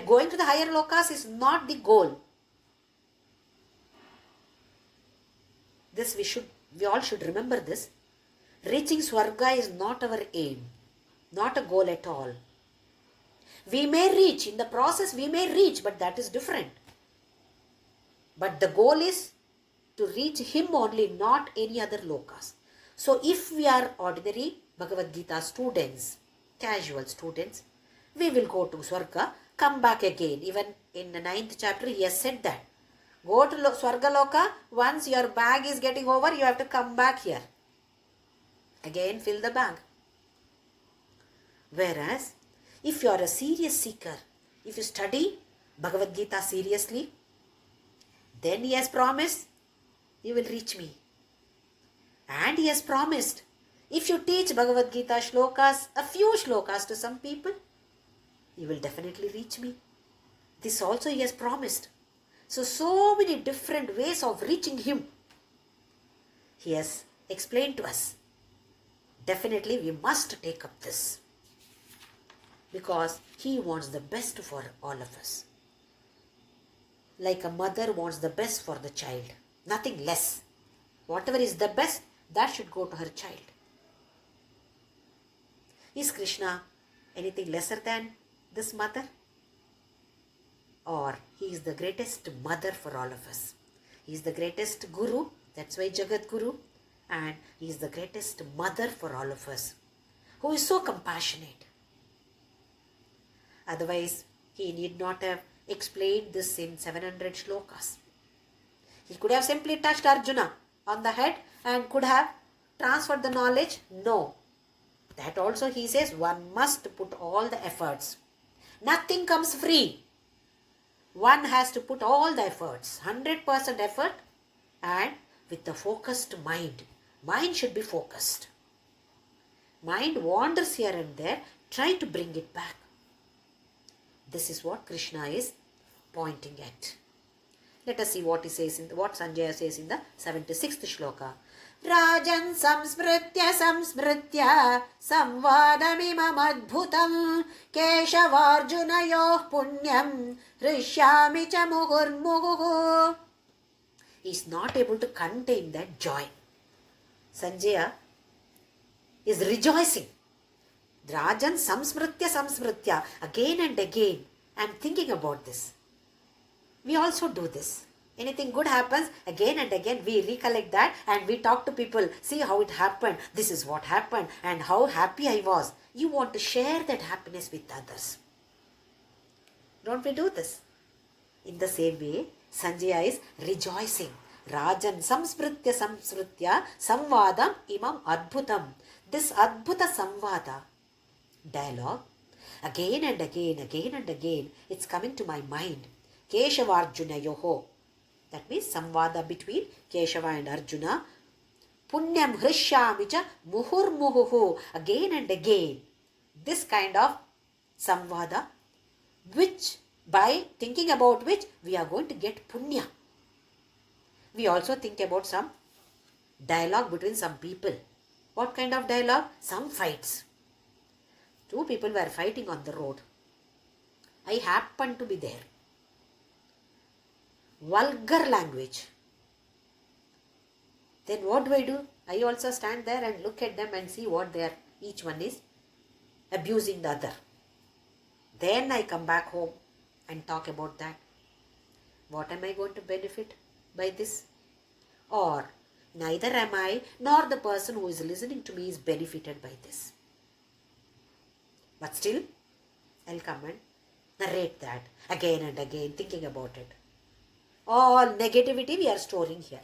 Going to the higher lokas is not the goal. This we all should remember this. Reaching Swarga is not our aim, not a goal at all. We may reach, in the process we may reach, but that is different. But the goal is to reach him only, not any other lokas. So if we are ordinary Bhagavad Gita students, casual students, we will go to Swarga, come back again. Even in the 9th chapter he has said that. Go to Swarga Loka, once your bag is getting over, you have to come back here. Again fill the bag. Whereas, if you are a serious seeker, if you study Bhagavad Gita seriously, then he has promised, you will reach me. And he has promised, if you teach Bhagavad Gita shlokas, a few shlokas to some people, you will definitely reach me. This also he has promised. So many different ways of reaching him he has explained to us. Definitely we must take up this, because he wants the best for all of us. Like a mother wants the best for the child, nothing less. Whatever is the best, that should go to her child. Is Krishna anything lesser than this mother? Or he is the greatest mother for all of us. He is the greatest guru, that's why Jagat Guru, and he is the greatest mother for all of us, who is so compassionate. Otherwise, he need not have explained this in 700 shlokas. He could have simply touched Arjuna on the head and could have transferred the knowledge. No. That also he says one must put all the efforts. Nothing comes free. One has to put all the efforts, 100% effort, and with a focused mind. Mind should be focused. Mind wanders here and there, try to bring it back. This is what Krishna is pointing at. Let us see what he says what Sanjaya says in the 76th shloka. Rajan samsmritya samvadamimam adbhutam keshavarjunayoh punyam rishyami cha muhurmuhu. He is not able to contain that joy. Sanjaya is rejoicing. Rajan samsmritya, again and again, I am thinking about this. We also do this. Anything good happens, again and again we recollect that and we talk to people. See how it happened, this is what happened and how happy I was. You want to share that happiness with others. Don't we do this? In the same way, Sanjaya is rejoicing. Rajan samsmritya samvadam imam adbhutam. This adbhuta samvada, dialogue, again and again, it's coming to my mind. Keshavarjuna yoho. That means samvada between Keshava and Arjuna. Punyam hrishyamicha muhurmuhu. Again and again. This kind of samvada, which by thinking about which we are going to get punya. We also think about some dialogue between some people. What kind of dialogue? Some fights. Two people were fighting on the road. I happened to be there. Vulgar language. Then what do? I also stand there and look at them and see what they are. Each one is abusing the other. Then I come back home and talk about that. What am I going to benefit by this? Or neither am I nor the person who is listening to me is benefited by this. But still, I'll come and narrate that again and again, thinking about it. All negativity we are storing here.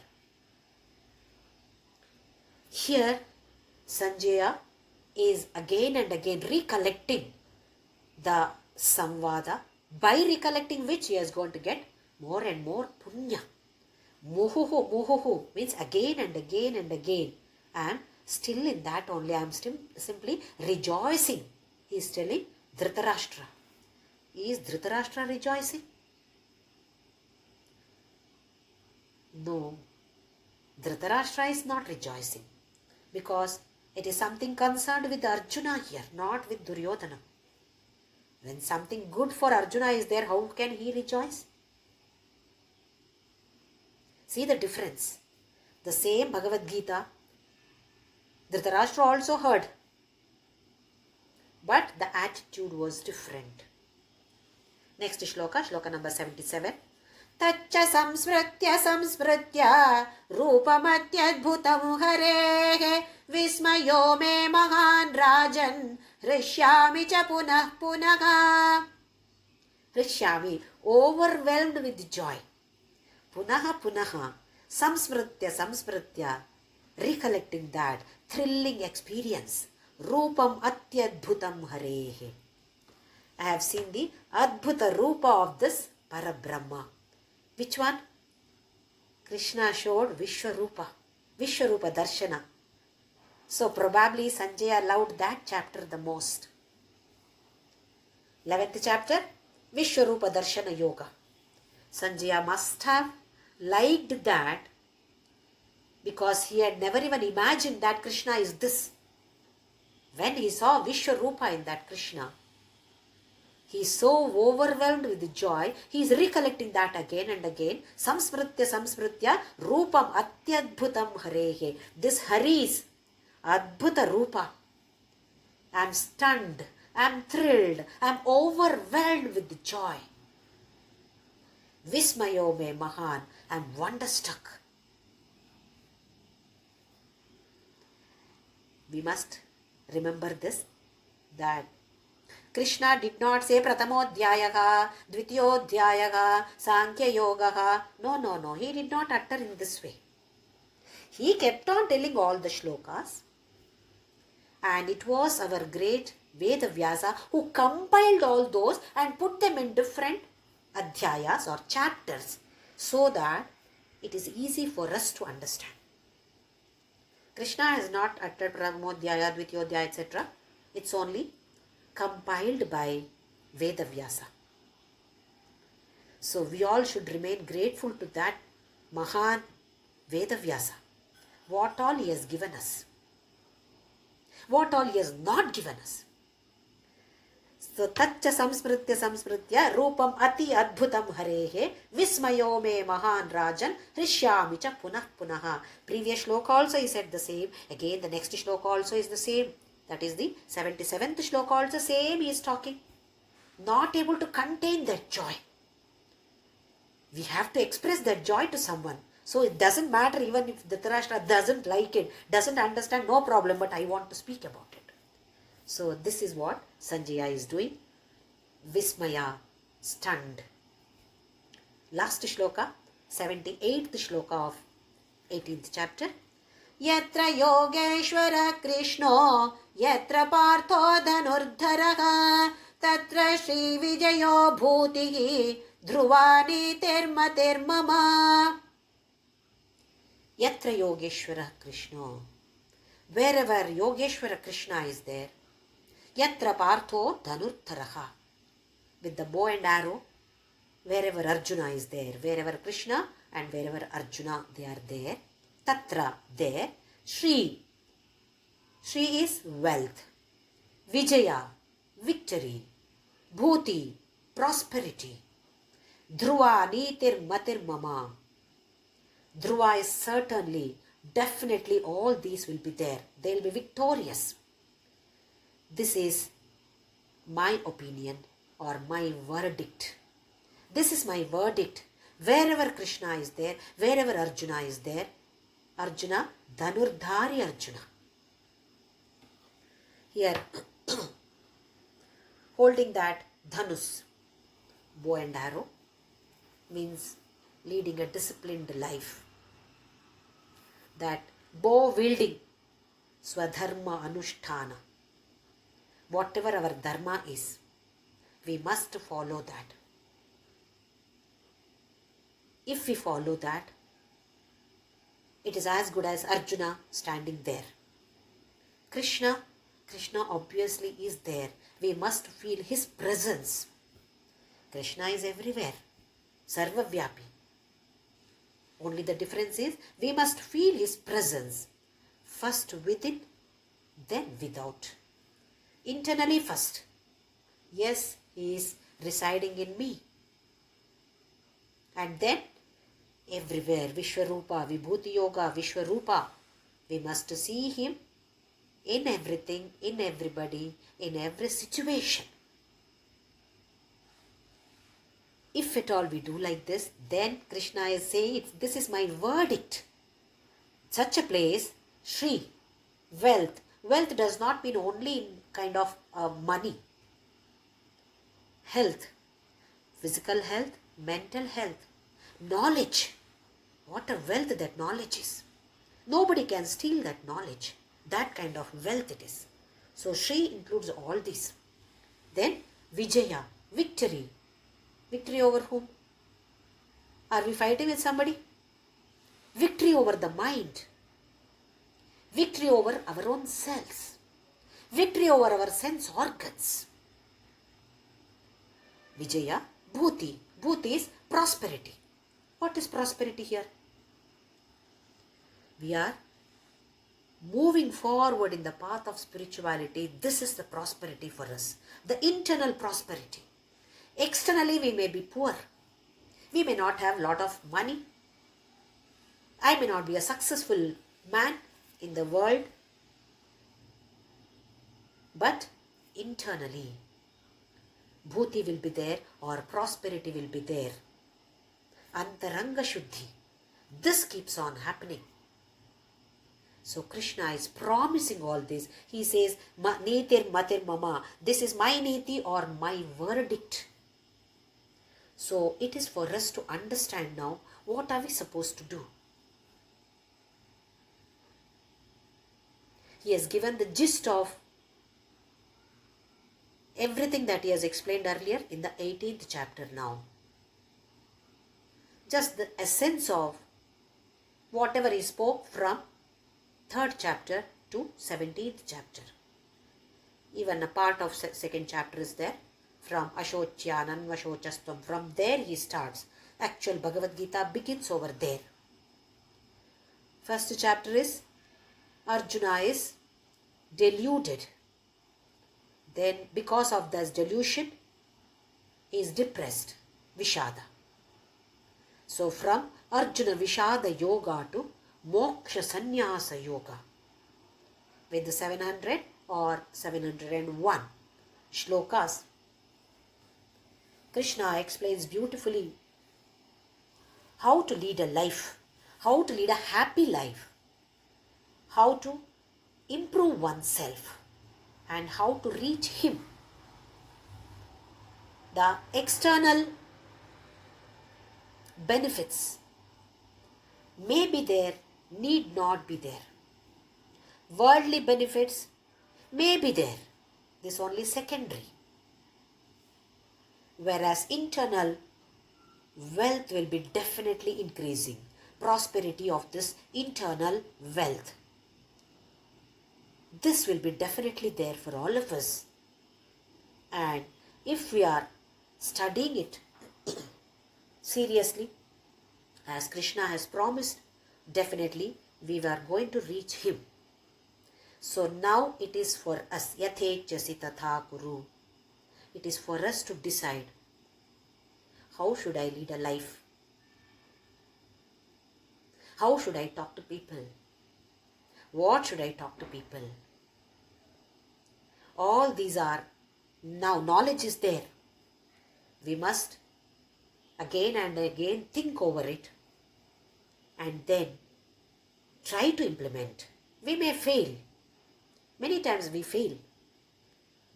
Here, Sanjaya is again and again recollecting the samvada, by recollecting which he is going to get more and more punya. Muhuhu means again and again and again. And still in that only I am simply rejoicing. He is telling Dhritarashtra. Is Dhritarashtra rejoicing? No. Dhritarashtra is not rejoicing. Because It is something concerned with Arjuna here, not with Duryodhana. When something good for Arjuna is there, how can he rejoice? See the difference. The same Bhagavad Gita, Dhritarashtra also heard. But the attitude was different. Next shloka, shloka number 77. Taccha samsmritya rupamatyadbhutam harehe vismayo me mahan rajan hrishyami cha punah punaha. Hrishyami, overwhelmed with joy. Punaha punaha, samsmritya, recollecting that thrilling experience. Rupam atyadbhutam harehe. I have seen the Adbhuta Rupa of this Parabrahma. Which one? Krishna showed Vishwarupa Darshana. So probably Sanjaya loved that chapter the most. 11th chapter, Vishwarupa Darshana Yoga. Sanjaya must have liked that because he had never even imagined that Krishna is this. When he saw Vishwarupa in that Krishna, he is so overwhelmed with joy, he is recollecting that again and again. Samsmritya, Rupam Atyadbhutam Harehe. This Hari's Adbhuta Rupa. I am stunned, I am thrilled, I am overwhelmed with joy. Vismayo me Mahan, I am wonderstruck. We must remember this, that Krishna did not say Pratamodhyayaha, Dvitiyodhyayaha, Sankhya Yogaha. No. He did not utter in this way. He kept on telling all the shlokas. And it was our great Vedavyasa who compiled all those and put them in different adhyayas or chapters so that it is easy for us to understand. Krishna has not uttered Pratamodhyaya, Dvitiyodhyaya, etc. It's only compiled by Vedavyasa. So we all should remain grateful to that Mahan Vedavyasa. What all he has given us. What all he has not given us. So Taccha samsmritya rupam ati adbhutam harehe vismayo me mahan rajan hrishyami cha punah punaha. Previous shloka also he said the same. Again the next shloka also is the same. That is the 77th shloka also same he is talking. Not able to contain that joy. We have to express that joy to someone. So it doesn't matter even if Dhritarashtra doesn't like it, doesn't understand, no problem, but I want to speak about it. So this is what Sanjaya is doing. Vismaya, stunned. Last shloka, 78th shloka of 18th chapter. Yatra Yogeshwara Krishno, Yatra Partho Dhanurdharaha, Tatra Shri Vijayo Bhutihi, Dhruvani Termama. Yatra Yogeshwara Krishna. Wherever Yogeshwara Krishna is there, Yatra Partho Dhanurdharaha. With the bow and arrow, wherever Arjuna is there, wherever Krishna and wherever Arjuna they are there, Tatra, there, Shri. Shri is wealth. Vijaya, victory. Bhuti, prosperity. Dhruva, nitir, matir, mama. Dhruva is certainly, definitely all these will be there. They will be victorious. This is my opinion or my verdict. This is my verdict. Wherever Krishna is there, wherever Arjuna is there, Arjuna, Dhanurdhari Arjuna. Here, holding that Dhanus, bow and arrow, means leading a disciplined life. That bow wielding, Swadharma Anusthana. Whatever our dharma is, we must follow that. If we follow that, it is as good as Arjuna standing there. Krishna obviously is there. We must feel his presence. Krishna is everywhere. Sarvavyapi. Only the difference is we must feel his presence. First within, then without. Internally first. Yes, He is residing in me. And then everywhere, Vishwarupa, Vibhuti Yoga, Vishwarupa, we must see Him in everything, in everybody, in every situation. If at all we do like this, then Krishna is saying, this is my verdict. Such a place, Shri, wealth. Wealth does not mean only in kind of money. Health, physical health, mental health, knowledge. What a wealth that knowledge is. Nobody can steal that knowledge. That kind of wealth it is. So Shri includes all these. Then Vijaya, victory. Victory over whom? Are we fighting with somebody? Victory over the mind. Victory over our own selves. Victory over our sense organs. Vijaya, Bhuti. Bhuti is prosperity. What is prosperity here? We are moving forward in the path of spirituality. This is the prosperity for us. The internal prosperity. Externally we may be poor. We may not have a lot of money. I may not be a successful man in the world. But internally, Bhuti will be there or prosperity will be there. Antaranga Shuddhi. This keeps on happening. So Krishna is promising all this. He says, Netir Matir Mama. This is my niti or my verdict. So it is for us to understand now, what are we supposed to do? He has given the gist of everything that he has explained earlier in the 18th chapter now. Just the essence of whatever he spoke from 3rd chapter to 17th chapter. Even a part of 2nd chapter is there. From Ashocyanam Vashochastvam. From there he starts. Actual Bhagavad Gita begins over there. First chapter is Arjuna is deluded. Then because of this delusion, he is depressed. Vishada. So from Arjuna Vishada Yoga to Moksha Sannyasa Yoga. With the 700 or 701 shlokas, Krishna explains beautifully how to lead a life, how to lead a happy life, how to improve oneself, and how to reach Him. The external benefits may be there, need not be there. Worldly benefits may be there. This is only secondary. Whereas internal wealth will be definitely increasing. Prosperity of this internal wealth. This will be definitely there for all of us. And if we are studying it seriously, as Krishna has promised, definitely we are going to reach Him. So now it is for us. Yathechasi tatha kuru. It is for us to decide, how should I lead a life? How should I talk to people? What should I talk to people? All these are, now knowledge is there. We must again and again think over it and then try to implement. We may fail. Many times we fail.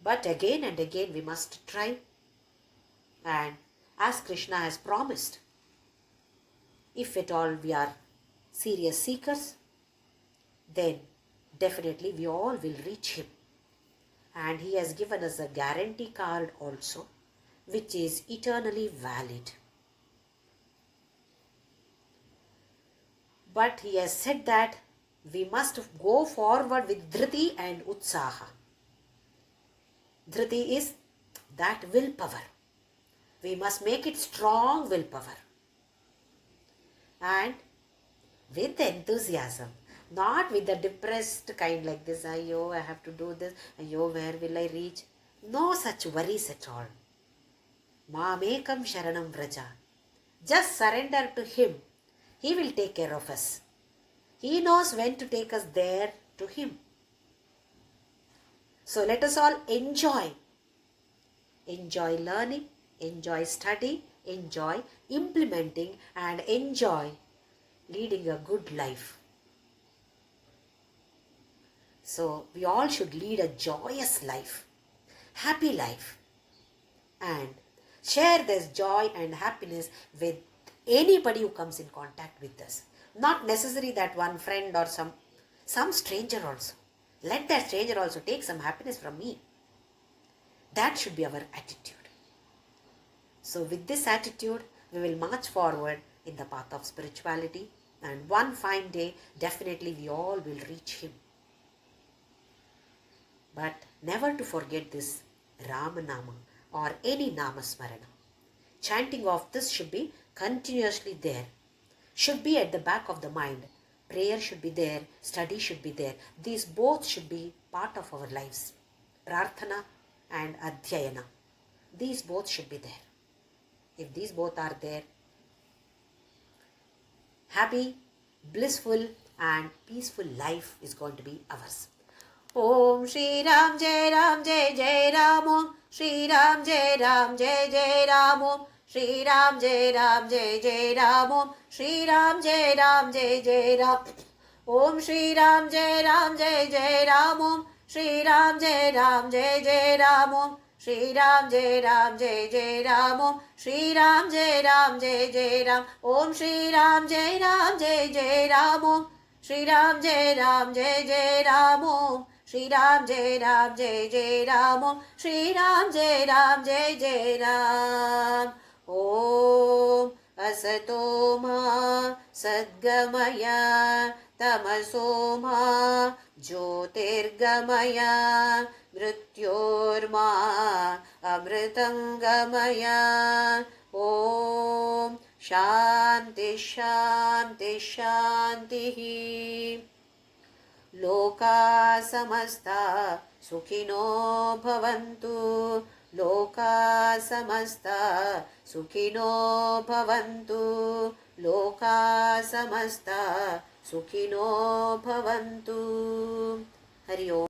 But again and again we must try. And as Krishna has promised, if at all we are serious seekers, then definitely we all will reach Him. And He has given us a guarantee card also, which is eternally valid. But He has said that we must go forward with dhriti and utsaha. Dhriti is that willpower. We must make it strong willpower. And with enthusiasm, Not with the depressed kind like this, ayyo, I have to do this, ayyo, where will I reach? No such worries at all. Mamekam Sharanam Vraja. Just surrender to Him. He will take care of us. He knows when to take us there to Him. So let us all enjoy. Enjoy learning, enjoy study, enjoy implementing, and enjoy leading a good life. So we all should lead a joyous life, happy life, and share this joy and happiness with anybody who comes in contact with us. Not necessary that one friend or some stranger also. Let that stranger also take some happiness from me. That should be our attitude. So with this attitude, we will march forward in the path of spirituality, and one fine day, definitely we all will reach Him. But never to forget this Ramanama or any Namasmarana. Chanting of this should be continuously there, should be at the back of the mind. Prayer should be there, study should be there. These both should be part of our lives. Prarthana and Adhyayana. These both should be there. If these both are there, happy, blissful and peaceful life is going to be ours. Om Shri Ram Jai Ram Jai Jai Ram Om Shri Ram Jai Ram Jai Jai Ram Om Shri Ram Jai Ram Jai Jai Ram Om Shri Ram Jai Ram Jai Jai Ram Om Shri Ram Jai Ram Jai Jai Ram Om Shri Ram Jai Ram Jai Jai Ram Om Shri Ram Jai Ram Jai Jai Ram Om Shri Ram Jai Ram Jai Jai Ram Om Shri Ram Jai Ram Jai Jai Ram Om Shri Ram Jai Ram Jai Jai Ram Om Shri Ram Jai Ram Jai Jai Ram Om Shri Ram Jai Ram Jai Jai Ram Om Asato Ma Sadgamaya Tamaso Ma Jyotirgamaya Mrityorma Amritangamaya Om Shanti Shanti Shanti Loka samasta sukhino bhavantu. Loka samasta sukhino bhavantu. Loka samasta sukhino bhavantu. Hari Om.